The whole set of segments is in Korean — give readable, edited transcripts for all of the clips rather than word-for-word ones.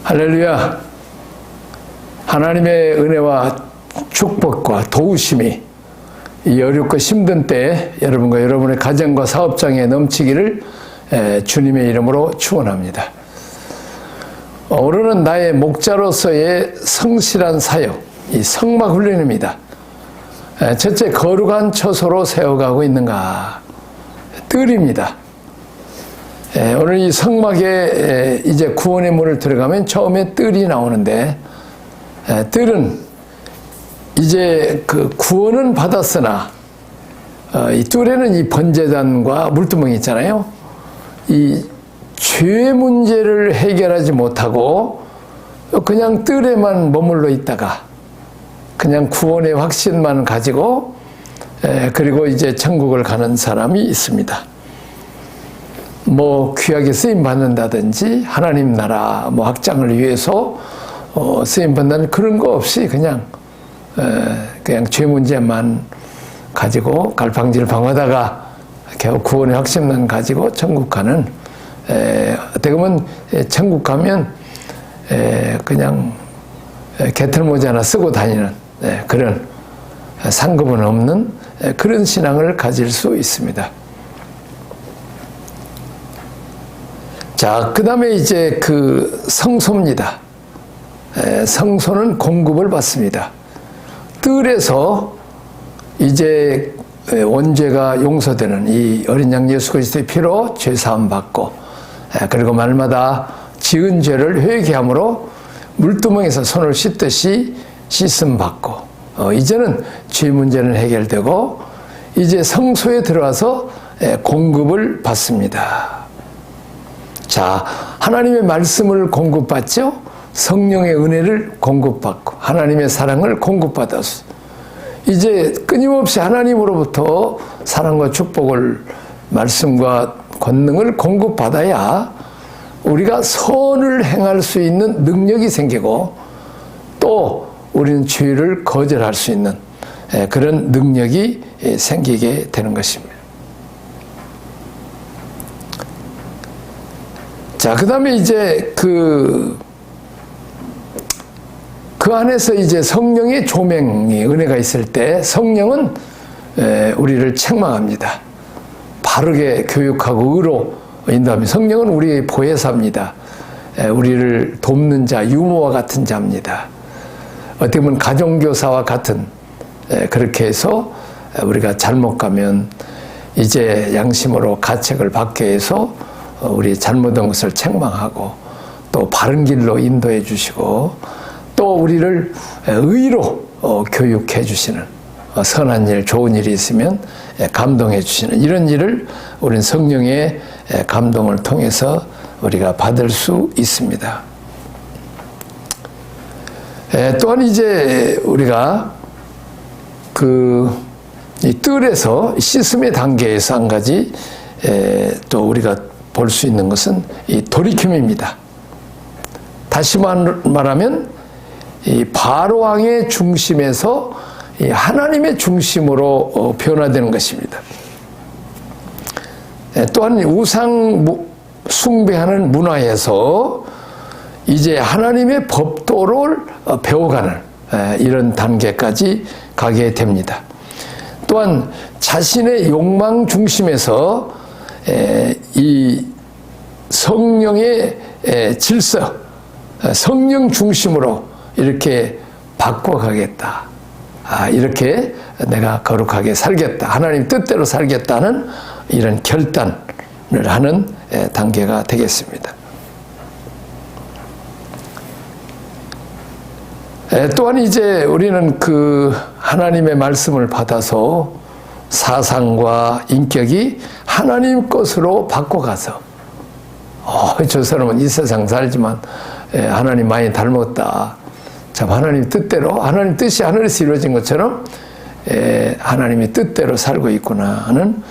할렐루야. 하나님의 은혜와 축복과 도우심이 이 어렵고 힘든 때에 여러분과 여러분의 가정과 사업장에 넘치기를 주님의 이름으로 축원합니다. 오늘은 나의 목자로서의 성실한 사역, 이 성막 훈련입니다. 첫째, 거룩한 처소로 세워가고 있는가? 뜰입니다. 오늘 이 성막에 이제 구원의 문을 들어가면 처음에 뜰이 나오는데, 뜰은 이제 그 구원은 받았으나 이 뜰에는 이 번제단과 물두멍이 있잖아요. 이 죄 문제를 해결하지 못하고 그냥 뜰에만 머물러 있다가 그냥 구원의 확신만 가지고 그리고 이제 천국을 가는 사람이 있습니다. 뭐 귀하게 쓰임 받는다든지 하나님 나라 뭐 확장을 위해서 쓰임 받는 그런 거 없이 그냥 죄 문제만 가지고 갈팡질팡하다가 겨우 구원의 확신만 가지고 천국 가는, 어떻게 보면 천국 가면 그냥 개털모자 하나 쓰고 다니는 그런 상급은 없는 그런 신앙을 가질 수 있습니다. 자, 그 다음에 이제 그 성소입니다. 성소는 공급을 받습니다. 뜰에서 이제 원죄가 용서되는 이 어린 양 예수 그리스도의 피로 죄사함 받고, 그리고 말마다 지은 죄를 회개함으로 물두멍에서 손을 씻듯이 씻음 받고, 이제는 죄 문제는 해결되고 이제 성소에 들어와서 공급을 받습니다. 자, 하나님의 말씀을 공급받죠? 성령의 은혜를 공급받고 하나님의 사랑을 공급받아서 이제 끊임없이 하나님으로부터 사랑과 축복을, 말씀과 권능을 공급받아야 우리가 선을 행할 수 있는 능력이 생기고 또 우리는 죄를 거절할 수 있는 그런 능력이 생기게 되는 것입니다. 자, 그 다음에 이제 그 안에서 이제 성령의 조명이 은혜가 있을 때 성령은 우리를 책망합니다. 바르게 교육하고 의로 인도하며, 성령은 우리의 보혜사입니다. 우리를 돕는 자, 유모와 같은 자입니다. 어떻게 보면 가정교사와 같은, 그렇게 해서 우리가 잘못 가면 이제 양심으로 가책을 받게 해서 우리 잘못한 것을 책망하고 또 바른 길로 인도해 주시고 또 우리를 의로 교육해 주시는, 선한 일, 좋은 일이 있으면 감동해 주시는 이런 일을 우리는 성령의 감동을 통해서 우리가 받을 수 있습니다. 또한 이제 우리가 이 뜰에서 씻음의 단계에서 한 가지 또 우리가 볼 수 있는 것은 이 돌이킴입니다. 다시 말하면 이 바로왕의 중심에서 이 하나님의 중심으로 변화되는 것입니다. 또한 우상 숭배하는 문화에서 이제 하나님의 법도를 배워가는 이런 단계까지 가게 됩니다. 또한 자신의 욕망 중심에서 이 성령의 질서, 성령 중심으로 이렇게 바꿔가겠다. 이렇게 내가 거룩하게 살겠다. 하나님 뜻대로 살겠다는 이런 결단을 하는 단계가 되겠습니다. 또한 이제 우리는 그 하나님의 말씀을 받아서 사상과 인격이 하나님 것으로 바꿔가서 저 사람은 이 세상 살지만 하나님 많이 닮았다. 참 하나님 뜻대로, 하나님 뜻이 하늘에서 이루어진 것처럼 하나님의 뜻대로 살고 있구나 하는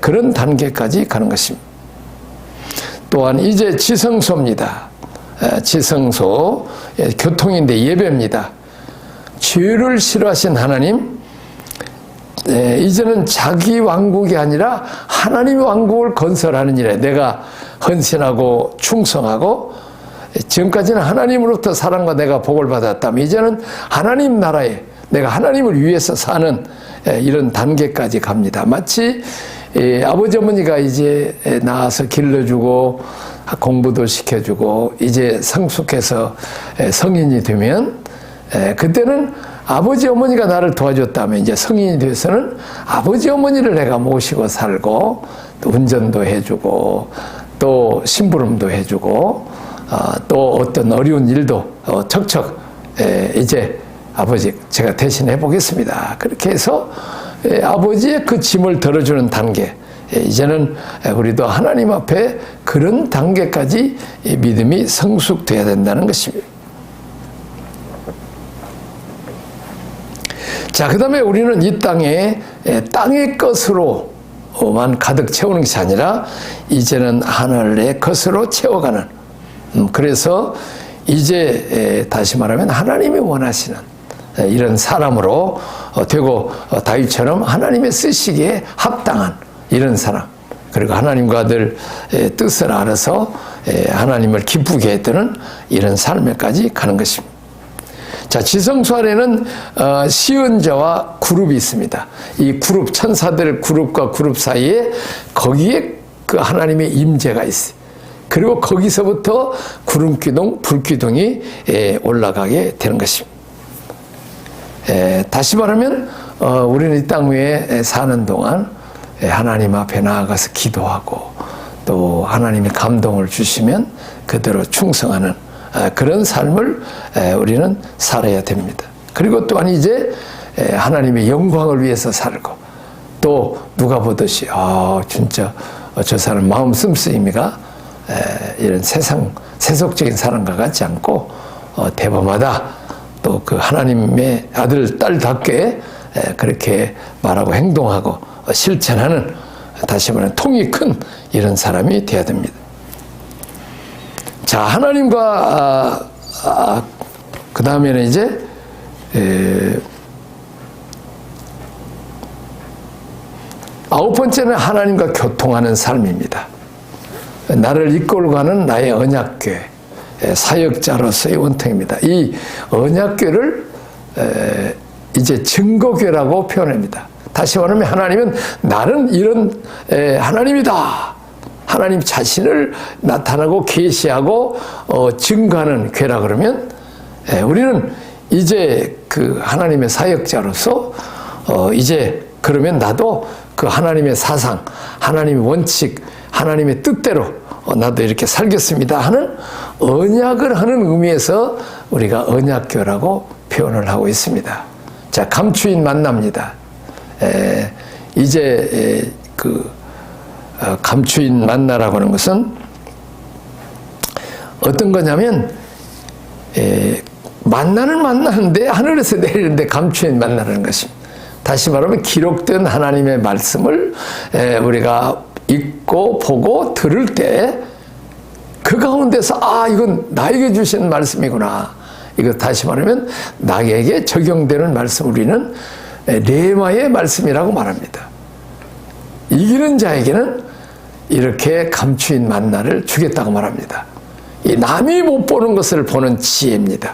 그런 단계까지 가는 것입니다. 또한 이제 지성소입니다. 지성소, 교통인데 예배입니다. 죄를 싫어하신 하나님, 이제는 자기 왕국이 아니라 하나님의 왕국을 건설하는 일에 내가 헌신하고 충성하고 지금까지는 하나님으로부터 사랑과 내가 복을 받았다면 이제는 하나님 나라에 내가 하나님을 위해서 사는 이런 단계까지 갑니다. 마치 아버지 어머니가 이제 낳아서 길러주고 공부도 시켜주고 이제 성숙해서 성인이 되면 그때는 아버지 어머니가 나를 도와줬다면 이제 성인이 돼서는 아버지 어머니를 내가 모시고 살고 또 운전도 해주고 또 심부름도 해주고 또 어떤 어려운 일도 척척 이제 아버지 제가 대신 해보겠습니다. 그렇게 해서 아버지의 그 짐을 덜어주는 단계, 이제는 우리도 하나님 앞에 그런 단계까지 믿음이 성숙돼야 된다는 것입니다. 자, 그 다음에 우리는 이 땅의 것으로만 가득 채우는 것이 아니라 이제는 하늘의 것으로 채워가는, 그래서 이제 다시 말하면 하나님이 원하시는 이런 사람으로 되고 다윗처럼 하나님의 쓰시기에 합당한 이런 사람, 그리고 하나님과 늘 뜻을 알아서 하나님을 기쁘게 했던 이런 삶에까지 가는 것입니다. 자, 지성소 안에는 시은자와 그룹이 있습니다. 이 그룹, 천사들 그룹과 그룹 사이에 거기에 그 하나님의 임재가 있어요. 그리고 거기서부터 구름기둥, 불기둥이 올라가게 되는 것입니다. 다시 말하면 우리는 이 땅 위에 사는 동안 하나님 앞에 나아가서 기도하고 또 하나님이 감동을 주시면 그대로 충성하는 그런 삶을 우리는 살아야 됩니다. 그리고 또한 이제 하나님의 영광을 위해서 살고 또 누가 보듯이 진짜 저 사람 마음 씀씀이가 이런 세속적인 사람과 같지 않고 대범하다, 또 그 하나님의 아들 딸답게 그렇게 말하고 행동하고 실천하는, 다시 말하면 통이 큰 이런 사람이 되어야 됩니다. 자, 하나님과 그 다음에는 이제 아홉 번째는 하나님과 교통하는 삶입니다. 나를 이끌고 가는 나의 언약궤, 사역자로서의 원통입니다. 이 언약궤를 이제 증거궤라고 표현합니다. 다시 말하면 하나님은 나는 이런 하나님이다, 하나님 자신을 나타나고 계시하고 증거하는 궤라 그러면 우리는 이제 그 하나님의 사역자로서 이제 그러면 나도 그 하나님의 사상, 하나님의 원칙, 하나님의 뜻대로 나도 이렇게 살겠습니다 하는 언약을 하는 의미에서 우리가 언약궤라고 표현을 하고 있습니다. 자, 감추인 만납니다. 이제 그 감추인 만나라고 하는 것은 어떤 거냐면 만나는 만나는데 하늘에서 내리는데 감추인 만나라는 것입니다. 다시 말하면 기록된 하나님의 말씀을 우리가 읽고 보고 들을 때 그 가운데서 이건 나에게 주신 말씀이구나, 이거 다시 말하면 나에게 적용되는 말씀, 우리는 레마의 말씀이라고 말합니다. 이기는 자에게는 이렇게 감추인 만나를 주겠다고 말합니다. 이 남이 못 보는 것을 보는 지혜입니다.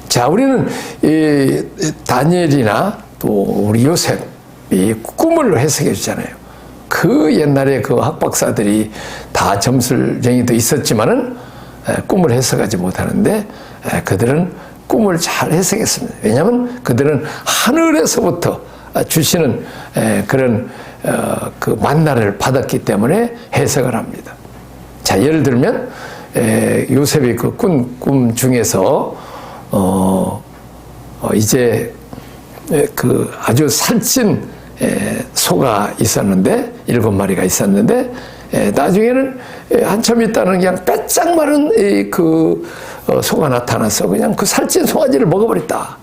자, 우리는 이 다니엘이나 또 우리 요셉이 꿈을 해석해 주잖아요. 그 옛날에 그 학박사들이 다 점술쟁이도 있었지만은 꿈을 해석하지 못하는데 그들은 꿈을 잘 해석했습니다. 왜냐하면 그들은 하늘에서부터 주시는 그런 그 만나를 받았기 때문에 해석을 합니다. 자, 예를 들면 요셉이 그 꿈 중에서 이제 그 아주 살찐 소가 있었는데 7마리가 있었는데 나중에는 한참 있다는 그냥 빼짝 마른 그 소가 나타나서 그냥 그 살찐 송아지를 먹어버렸다.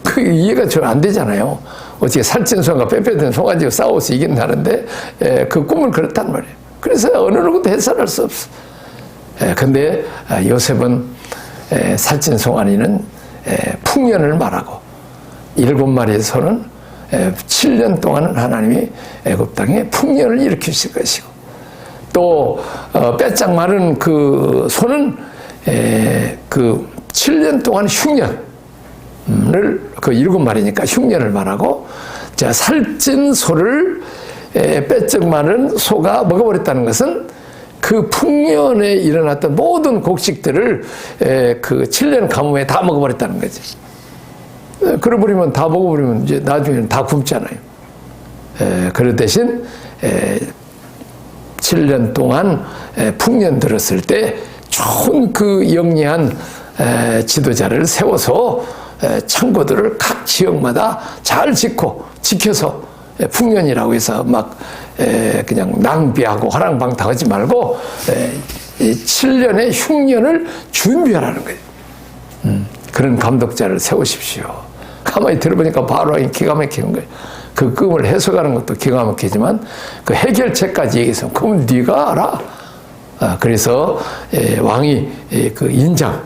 그 이해가 좀 안 되잖아요. 어떻게 살찐 소가 빼빼된 송아지가 싸워서 이긴다는데 그 꿈을 그렇단 말이에요. 그래서 어느 누구도 해설할 수 없어. 근데 요셉은 살찐 송아지는 풍년을 말하고 7마리의 소는 7년 동안은 하나님이 애굽 땅에 풍년을 일으키실 것이고 또 빼짝 마른 그 소는 그 7년 동안 흉년을 그 7마리니까 흉년을 말하고, 자, 살찐 소를 빼쩍 마른 소가 먹어버렸다는 것은 그 풍년에 일어났던 모든 곡식들을 그 7년 가뭄에 다 먹어버렸다는 거지. 그래버리면, 다 먹어버리면 이제 나중에는 다 굶잖아요. 그럴 대신 7년 동안 풍년 들었을 때 좋은 그 영리한 지도자를 세워서 창고들을 각 지역마다 잘 짓고 지켜서, 풍년이라고 해서 막 그냥 낭비하고 화랑방탕하지 말고 7년의 흉년을 준비하라는 거예요. 그런 감독자를 세우십시오. 가만히 들어보니까 바로 기가 막히는 거예요. 그 꿈을 해석하는 것도 기가 막히지만 그 해결책까지 얘기해서 그럼 네가 알아. 그래서 왕이 그 인장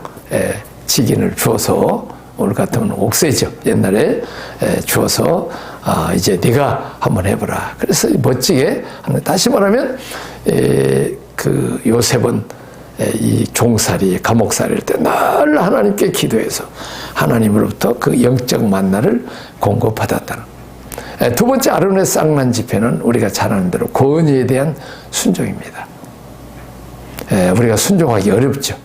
직인을 주어서, 오늘 같으면 옥세죠. 옛날에 주어서 이제 네가 한번 해보라. 그래서 멋지게 다시 말하면 그 요셉은 이 종살이, 감옥살이일 때 늘 하나님께 기도해서 하나님으로부터 그 영적 만나를 공급받았다는. 두 번째 아론의 쌍난 집회는 우리가 잘 아는 대로 권위에 대한 순종입니다. 우리가 순종하기 어렵죠.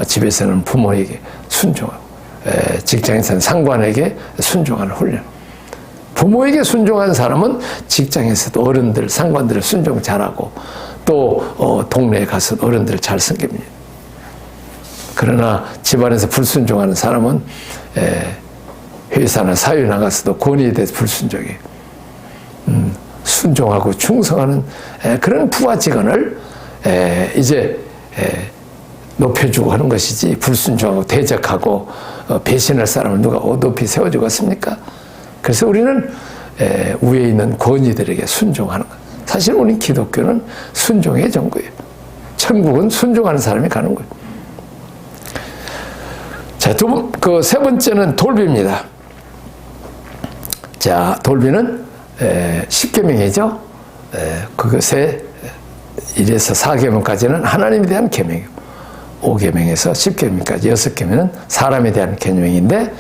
집에서는 부모에게 순종하고, 직장에서는 상관에게 순종하는 훈련. 부모에게 순종한 사람은 직장에서도 어른들, 상관들을 순종 잘하고, 또 동네에 가서 어른들을 잘 섬깁니다. 그러나 집안에서 불순종하는 사람은 회사나 사회에 나가서도 권위에 대해서 불순종해요. 순종하고 충성하는 그런 부하 직원을 이제 높여주고 하는 것이지, 불순종하고 대적하고 배신할 사람을 누가 높이 세워주겠습니까? 그래서 우리는 위에 있는 권위들에게 순종하는 것. 사실 우리 기독교는 순종의 정부예요. 천국은 순종하는 사람이 가는 거예요. 자, 그 세 번째는 돌비입니다. 자, 돌비는 십계명이죠. 그것에 1에서 4계명까지는 하나님에 대한 계명이고, 5계명에서 10계명까지 6계명은 사람에 대한 계명인데,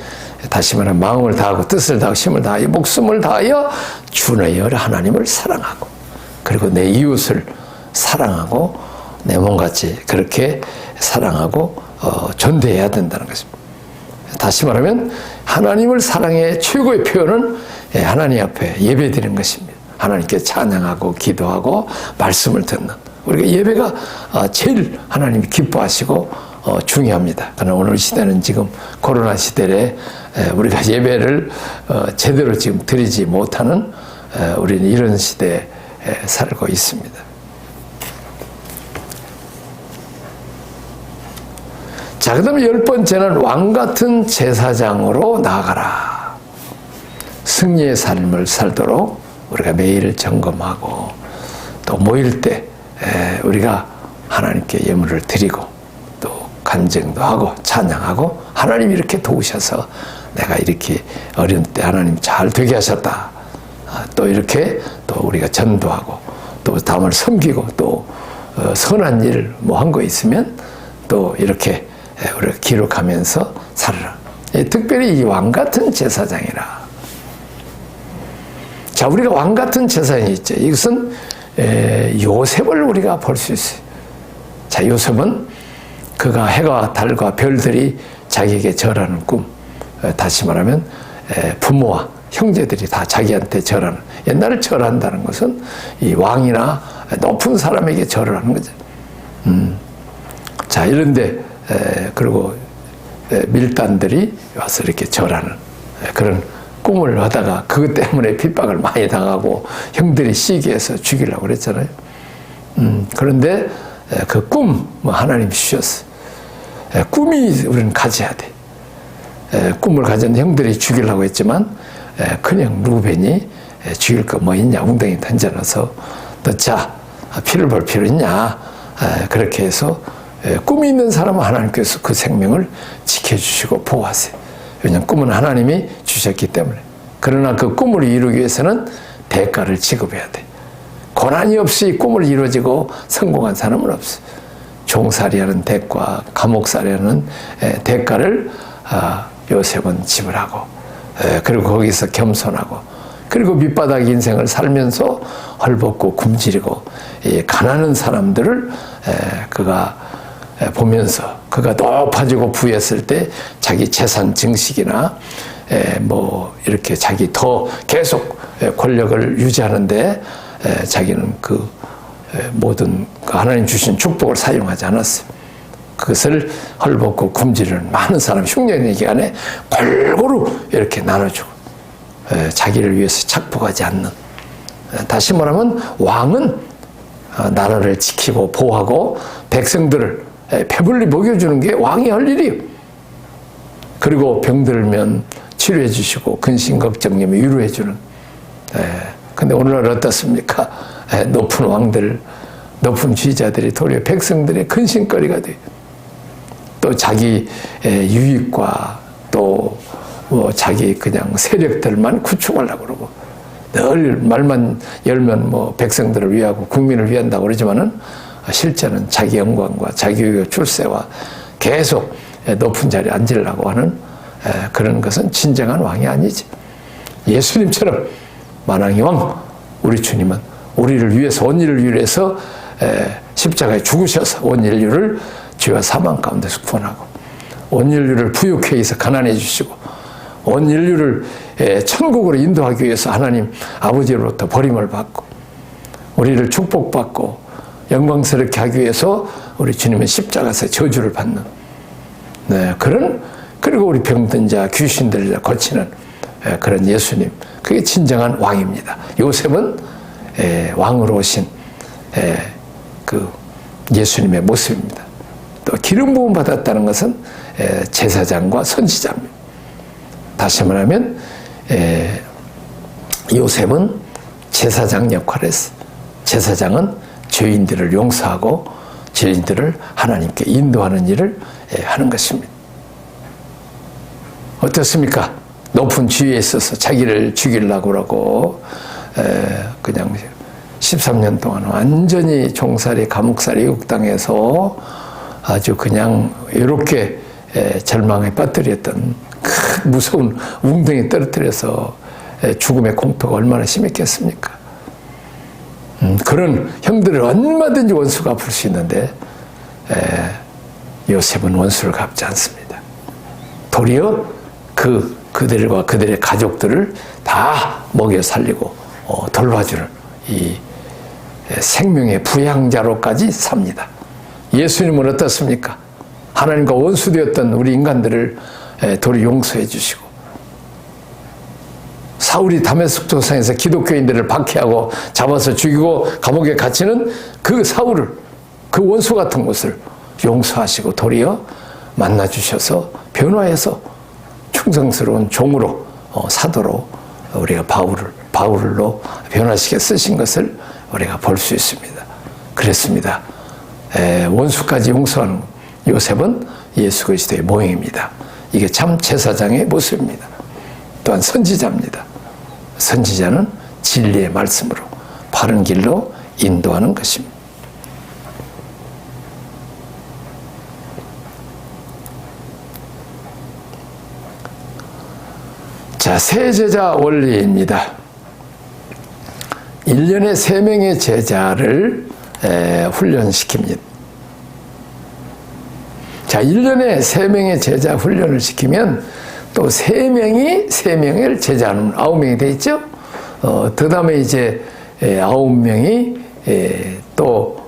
다시 말하면 마음을 다하고 뜻을 다하고 힘을 다하여 목숨을 다하여 주 너희 하나님을 사랑하고, 그리고 내 이웃을 사랑하고 내 몸같이 그렇게 사랑하고 존대해야 된다는 것입니다. 다시 말하면 하나님을 사랑의 최고의 표현은 하나님 앞에 예배드리는 것입니다. 하나님께 찬양하고 기도하고 말씀을 듣는, 우리가 예배가 제일 하나님이 기뻐하시고 중요합니다. 그러나 오늘 시대는 지금 코로나 시대에 우리가 예배를 제대로 지금 드리지 못하는, 우리는 이런 시대에 살고 있습니다. 자, 그 다음에 10번째는 왕같은 제사장으로 나아가라. 승리의 삶을 살도록 우리가 매일 점검하고, 또 모일 때 우리가 하나님께 예물을 드리고, 또 간증도 하고 찬양하고, 하나님이 이렇게 도우셔서 내가 이렇게 어려운 때 하나님 잘 되게 하셨다. 또 이렇게 또 우리가 전도하고, 또 남을 섬기고, 또 선한 일 뭐 한 거 있으면 또 이렇게 우리가 기록하면서 살아라. 특별히 이 왕같은 제사장이라. 자, 우리가 왕같은 제사장이 있죠. 이것은 요셉을 우리가 볼 수 있어요. 자, 요셉은 그가 해가 달과 별들이 자기에게 절하는 꿈, 다시 말하면 부모와 형제들이 다 자기한테 절하는, 옛날에 절한다는 것은 이 왕이나 높은 사람에게 절을 하는 거죠. 자, 이런데 그리고 밀단들이 와서 이렇게 절하는 그런 꿈을 하다가 그것 때문에 핍박을 많이 당하고 형들이 시기해서 죽이려고 그랬잖아요. 그런데 그 꿈 하나님이 주셨어. 꿈이 우리는 가져야 돼. 꿈을 가졌는데 형들이 죽이려고 했지만 그냥 루벤이 죽일 거 뭐 있냐 웅덩이 던져놔서 너 자 피를 볼 필요 있냐 그렇게 해서 꿈이 있는 사람은 하나님께서 그 생명을 지켜주시고 보호하세요. 왜냐하면 꿈은 하나님이 주셨기 때문에. 그러나 그 꿈을 이루기 위해서는 대가를 지급해야 돼. 고난이 없이 꿈을 이루어지고 성공한 사람은 없어요. 종살이하는 대가, 감옥살이하는 대가를 요셉은 지불하고, 그리고 거기서 겸손하고, 그리고 밑바닥 인생을 살면서 헐벗고 굶주리고 가난한 사람들을 그가 보면서 그가 높아지고 부했을 때 자기 재산 증식이나 뭐 이렇게 자기 더 계속 권력을 유지하는데 자기는 그 모든 하나님 주신 축복을 사용하지 않았어요. 그것을 헐벗고 굶주리는 많은 사람 흉년의 기간에 골고루 이렇게 나눠주고 자기를 위해서 착복하지 않는, 다시 말하면 왕은 나라를 지키고 보호하고 백성들을 배불리 먹여주는 게 왕이 할 일이에요. 그리고 병들면 치료해 주시고 근심걱정님이 위로해 주는. 근데 오늘날 어떻습니까? 높은 왕들, 높은 지휘자들이 도리어 백성들의 근심거리가 돼요. 또 자기 유익과 또 자기 그냥 세력들만 구축하려고 그러고, 늘 말만 열면 뭐 백성들을 위하고 국민을 위한다고 그러지만은 실제는 자기 영광과 자기 유익 출세와 계속 높은 자리에 앉으려고 하는 그런 것은 진정한 왕이 아니지. 예수님처럼 만왕의 왕 우리 주님은 우리를 위해서, 온 인류를 위해서 십자가에 죽으셔서 온 인류를 죄와 사망 가운데서 구원하고, 온 인류를 부유케 해서 가난해 주시고, 온 인류를 천국으로 인도하기 위해서 하나님 아버지로부터 버림을 받고 우리를 축복받고 영광스럽게 하기 위해서 우리 주님은 십자가에서 저주를 받는, 그리고 우리 병든 자, 귀신들을 거치는 그런 예수님, 그게 진정한 왕입니다. 요셉은 왕으로 오신 그 예수님의 모습입니다. 또 기름 부음 받았다는 것은 제사장과 선지자입니다. 다시 말하면 요셉은 제사장 역할을 했어요. 제사장은 죄인들을 용서하고 죄인들을 하나님께 인도하는 일을 하는 것입니다. 어떻습니까? 높은 지위에 있어서 자기를 죽이려고 그러고 그냥 13년 동안 완전히 종살이, 감옥살이, 육당해서 아주 그냥 이렇게 절망에 빠뜨렸던 큰 무서운 웅덩이 떨어뜨려서 죽음의 공포가 얼마나 심했겠습니까? 그런 형들을 얼마든지 원수가 갚을 수 있는데 요셉은 원수를 갚지 않습니다. 도리어 그들과 그들의 가족들을 다 먹여 살리고 돌봐주는 이 생명의 부양자로까지 삽니다. 예수님은 어떻습니까? 하나님과 원수되었던 우리 인간들을 도리 용서해 주시고, 사울이 다메섹 도상에서 기독교인들을 박해하고 잡아서 죽이고 감옥에 갇히는 그 사울을, 그 원수 같은 것을 용서하시고 도리어 만나 주셔서 변화해서 충성스러운 종으로, 사도로 우리가 바울로 변화시켜 쓰신 것을 우리가 볼 수 있습니다. 그랬습니다. 원수까지 용서하는 요셉은 예수 그리스도의 모형입니다. 이게 참 제사장의 모습입니다. 또한 선지자입니다. 선지자는 진리의 말씀으로 바른 길로 인도하는 것입니다. 자, 세 제자 원리입니다. 1년에 3명의 제자를 훈련시킵니다. 자, 1년에 3명의 제자 훈련을 시키면 또 3명을 제자하는 9명이 돼 있죠? 그 다음에 이제 9명이 또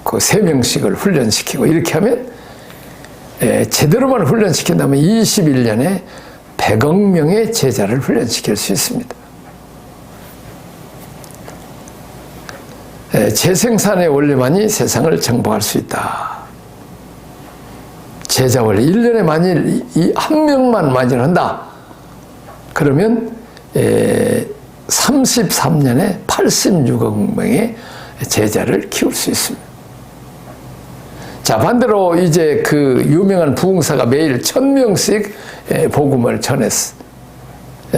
그 3명씩을 훈련시키고, 이렇게 하면 제대로만 훈련시킨다면 21년에 100억 명의 제자를 훈련시킬 수 있습니다. 재생산의 원리만이 세상을 정복할 수 있다. 제자 원리. 1년에 만일 이 한 명만 만일 한다. 그러면 33년에 86억 명의 제자를 키울 수 있습니다. 자, 반대로 이제 그 유명한 부흥사가 매일 1000명씩 복음을 전했어.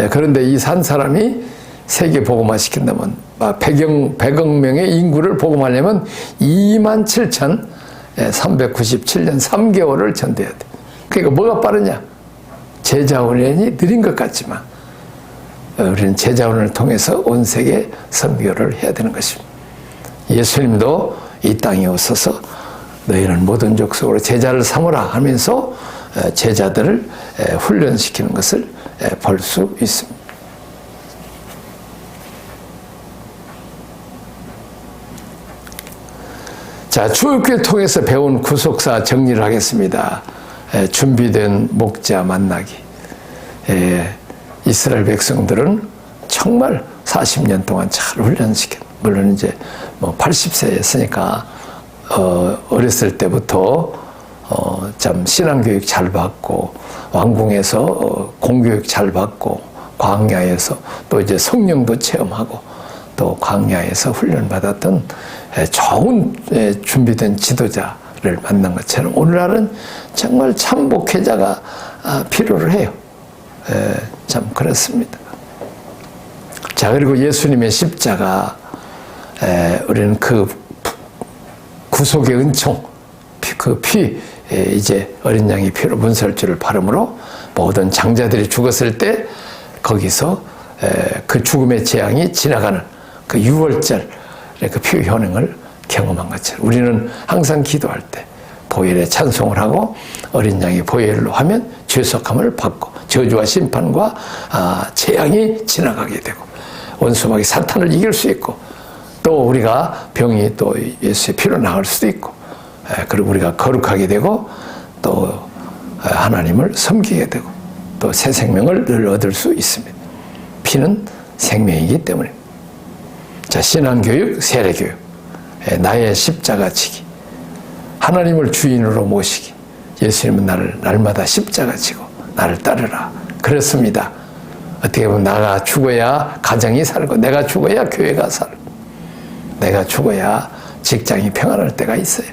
그런데 이 산 사람이 세계 복음화 시킨다면 100억 명의 인구를 복음하려면 27,397년 3개월을 전대해야 돼. 그러니까 뭐가 빠르냐? 제자훈련이 느린 것 같지만 우리는 제자훈련을 통해서 온 세계 선교를 해야 되는 것입니다. 예수님도 이 땅에 오셔서 너희는 모든 족속으로 제자를 삼으라 하면서 제자들을 훈련시키는 것을 볼 수 있습니다. 자, 출애굽기를 통해서 배운 구속사 정리를 하겠습니다. 준비된 목자 만나기. 이스라엘 백성들은 정말 40년 동안 잘 훈련시킨, 물론 이제 뭐 80세였으니까 어렸을 때부터 참 신앙교육 잘 받고 왕궁에서 공교육 잘 받고 광야에서 또 이제 성령도 체험하고 또 광야에서 훈련받았던 좋은 준비된 지도자를 만난 것처럼 오늘날은 정말 참 목회자가 필요를 해요. 참 그렇습니다. 자, 그리고 예수님의 십자가, 우리는 그 구속의 은총, 그 피, 이제 어린 양의 피로 문설주를 바름으로 모든 장자들이 죽었을 때 거기서 그 죽음의 재앙이 지나가는 그 유월절 그 피 효능을 경험한 것처럼 우리는 항상 기도할 때 보혈의 찬송을 하고 어린 양의 보혈로 하면 죄속함을 받고 저주와 심판과 재앙이 지나가게 되고 원수마귀 사탄을 이길 수 있고 또 우리가 병이 또 예수의 피로 나을 수도 있고 그리고 우리가 거룩하게 되고 또 하나님을 섬기게 되고 또 새 생명을 늘 얻을 수 있습니다. 피는 생명이기 때문에. 자, 신앙교육, 세례교육, 나의 십자가 지기, 하나님을 주인으로 모시기. 예수님은 나를 날마다 십자가 지고 나를 따르라. 그렇습니다. 어떻게 보면 나가 죽어야 가정이 살고 내가 죽어야 교회가 살고 내가 죽어야 직장이 평안할 때가 있어요.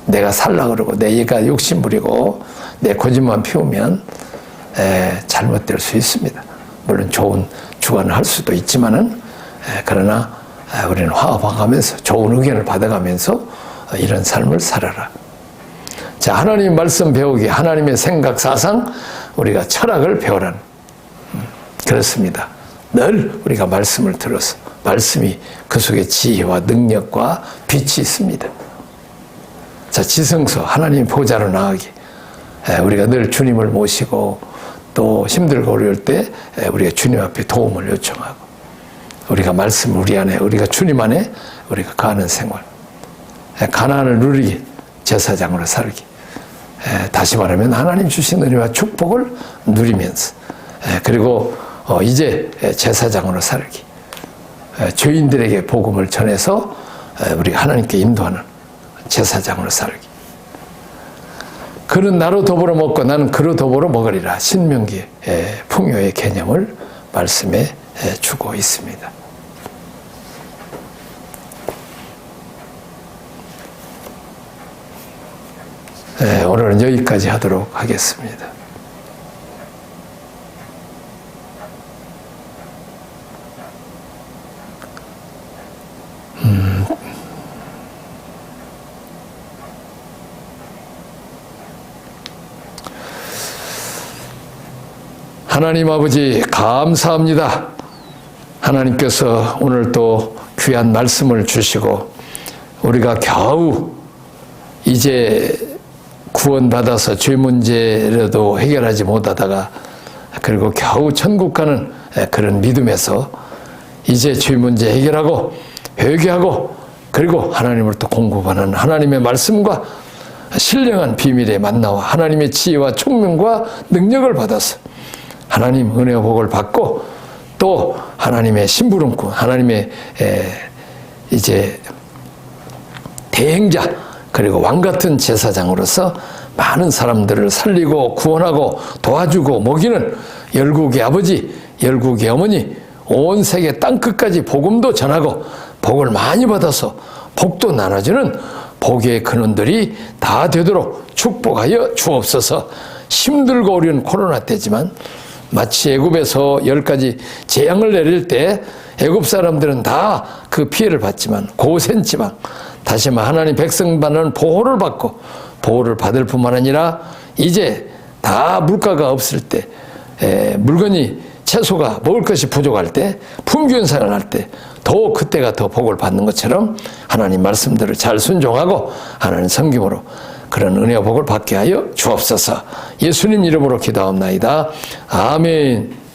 내가 살라 그러고 내가 욕심부리고 내 고집만 피우면 잘못될 수 있습니다. 물론 좋은 주관을 할 수도 있지만은 그러나 우리는 화합하면서 좋은 의견을 받아가면서 이런 삶을 살아라. 자, 하나님 말씀 배우기, 하나님의 생각, 사상, 우리가 철학을 배우라는 그렇습니다. 늘 우리가 말씀을 들어서 말씀이 그 속에 지혜와 능력과 빛이 있습니다. 자, 지성소, 하나님 보좌로 나가기. 우리가 늘 주님을 모시고 또 힘들고 어려울 때 우리가 주님 앞에 도움을 요청하고 우리가 말씀 우리 안에 우리가 주님 안에 우리가 가는 생활, 가난을 누리기, 제사장으로 살기. 다시 말하면 하나님 주신 은혜와 축복을 누리면서 그리고 이제 제사장으로 살기. 죄인들에게 복음을 전해서 우리가 하나님께 인도하는 제사장으로 살기. 그는 나로 더불어 먹고 나는 그로 더불어 먹으리라. 신명기 풍요의 개념을 말씀해 주고 있습니다. 오늘은 여기까지 하도록 하겠습니다. 하나님 아버지 감사합니다. 하나님께서 오늘 또 귀한 말씀을 주시고 우리가 겨우 이제 구원받아서 죄 문제라도 해결하지 못하다가 그리고 겨우 천국 가는 그런 믿음에서 이제 죄 문제 해결하고 회개하고 그리고 하나님으로부터 공급하는 하나님의 말씀과 신령한 비밀의 만나와 하나님의 지혜와 총명과 능력을 받아서 하나님 은혜와 복을 받고 또 하나님의 심부름꾼, 하나님의 이제 대행자 그리고 왕 같은 제사장으로서 많은 사람들을 살리고 구원하고 도와주고 먹이는 열국의 아버지, 열국의 어머니, 온 세계 땅끝까지 복음도 전하고 복을 많이 받아서 복도 나눠주는 복의 근원들이 다 되도록 축복하여 주옵소서. 힘들고 어려운 코로나 때지만 마치 애굽에서 10가지 재앙을 내릴 때 애굽 사람들은 다 그 피해를 받지만 고센 지방, 다시 말해 하나님 백성만은 보호를 받고 보호를 받을 뿐만 아니라 이제 다 물가가 없을 때, 물건이 채소가 먹을 것이 부족할 때, 품귀현상을 할 때 더 그때가 더 복을 받는 것처럼 하나님 말씀들을 잘 순종하고 하나님 섬김으로 그런 은혜와 복을 받게 하여 주옵소서. 예수님 이름으로 기도하옵나이다. 아멘.